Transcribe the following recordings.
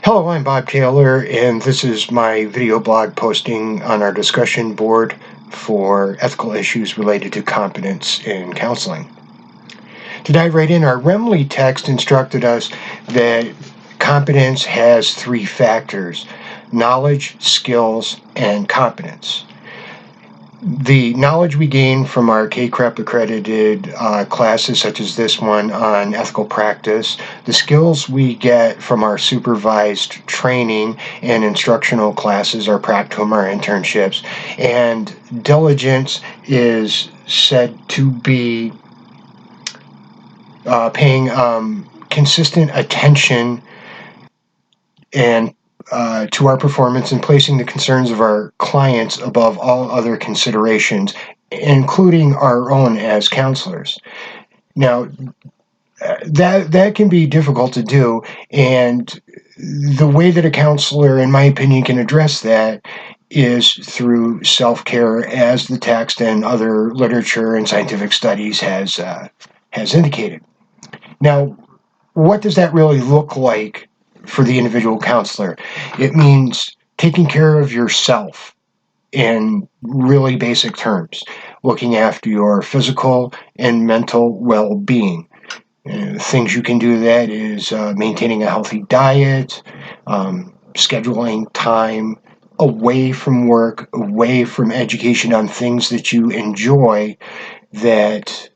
Hello, I'm Bob Taylor, and this is my video blog posting on our discussion board for ethical issues related to competence in counseling. To dive right in, our Remley text instructed us that competence has three factors: knowledge, skills, and competence. The knowledge we gain from our COUC accredited classes, such as this one on ethical practice, the skills we get from our supervised training and instructional classes, our practicum, our internships, and diligence is said to be paying consistent attention and to our performance and placing the concerns of our clients above all other considerations, including our own as counselors. Now, that can be difficult to do, and the way that a counselor, in my opinion, can address that is through self-care, as the text and other literature and scientific studies has indicated. Now, what does that really look like for the individual counselor? It means taking care of yourself in really basic terms, looking after your physical and mental well-being. Things you can do that is maintaining a healthy diet, scheduling time away from work, away from education on things that you enjoy that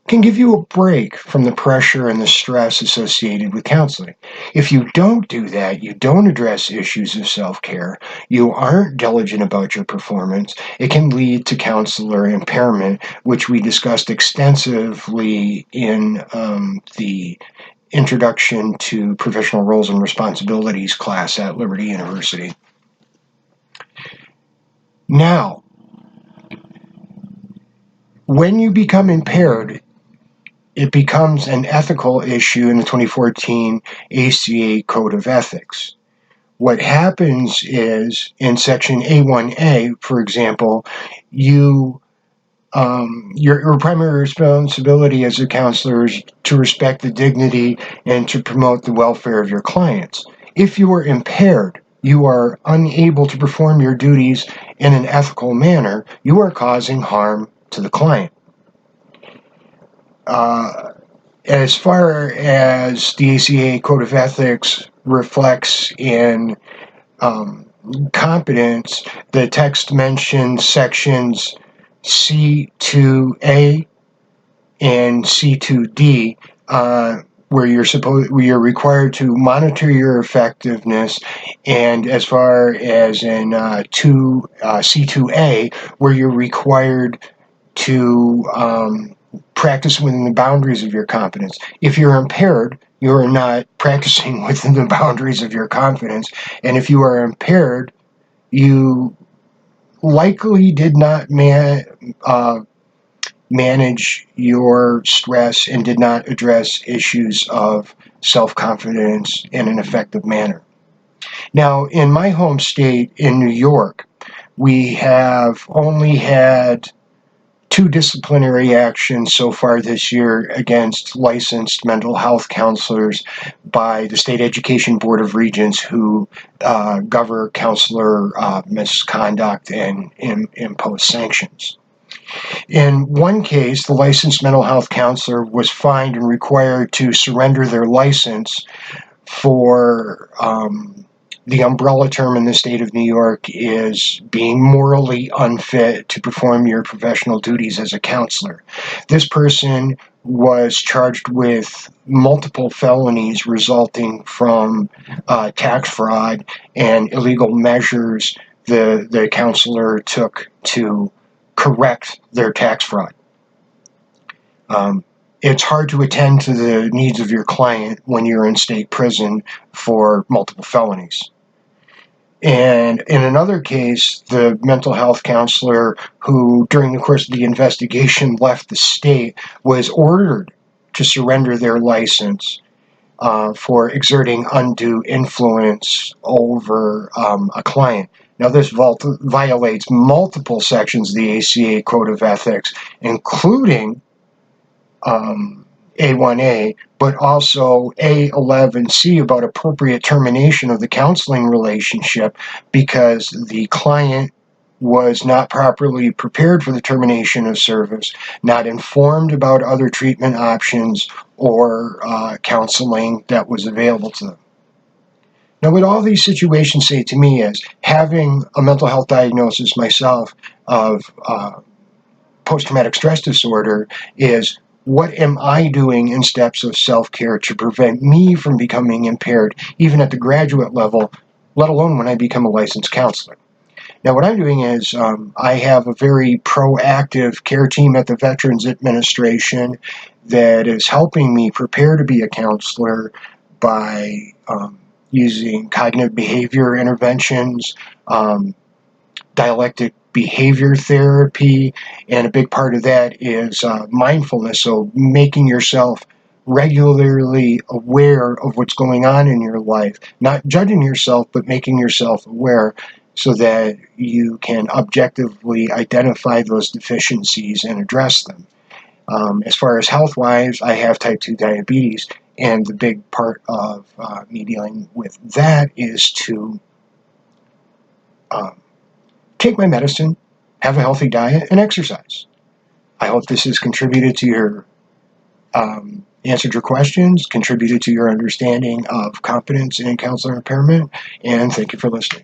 can give you a break from the pressure and the stress associated with counseling. If you don't do that, you don't address issues of self-care, you aren't diligent about your performance, it can lead to counselor impairment, which we discussed extensively in the Introduction to Professional Roles and Responsibilities class at Liberty University. Now, when you become impaired, it becomes an ethical issue in the 2014 ACA Code of Ethics. What happens is, in Section A1A, for example, your primary responsibility as a counselor is to respect the dignity and to promote the welfare of your clients. If you are impaired, you are unable to perform your duties in an ethical manner, you are causing harm to the client. As far as the ACA Code of Ethics reflects in competence, the text mentions sections C2A and C2D, where you're required to monitor your effectiveness, and as far as in C2A, where you're required to practice within the boundaries of your competence. If you're impaired, you are not practicing within the boundaries of your competence, and if you are impaired, you likely did not manage your stress and did not address issues of self-confidence in an effective manner. Now, in my home state, in New York, we have only had 2 disciplinary actions so far this year against licensed mental health counselors by the State Education Board of Regents, who govern counselor misconduct and impose sanctions. In one case, the licensed mental health counselor was fined and required to surrender their license for the umbrella term in the state of New York is being morally unfit to perform your professional duties as a counselor. This person was charged with multiple felonies resulting from tax fraud and illegal measures the counselor took to correct their tax fraud. It's hard to attend to the needs of your client when you're in state prison for multiple felonies. And in another case, the mental health counselor who, during the course of the investigation, left the state was ordered to surrender their license for exerting undue influence over a client. Now, this violates multiple sections of the ACA Code of Ethics, including A1A, but also A11C about appropriate termination of the counseling relationship because the client was not properly prepared for the termination of service, not informed about other treatment options or counseling that was available to them. Now, what all these situations say to me is having a mental health diagnosis myself of post-traumatic stress disorder is what am I doing in steps of self-care to prevent me from becoming impaired, even at the graduate level, let alone when I become a licensed counselor. Now, what I'm doing is I have a very proactive care team at the Veterans Administration that is helping me prepare to be a counselor by using cognitive behavior interventions, dialectic behavior therapy, and a big part of that is mindfulness. So making yourself regularly aware of what's going on in your life, not judging yourself, but making yourself aware so that you can objectively identify those deficiencies and address them. As far as health-wise, I have type 2 diabetes, and the big part of me dealing with that is to um, take my medicine, have a healthy diet, and exercise. I hope this has contributed to your answered your questions, contributed to your understanding of competence in counselor impairment, and thank you for listening.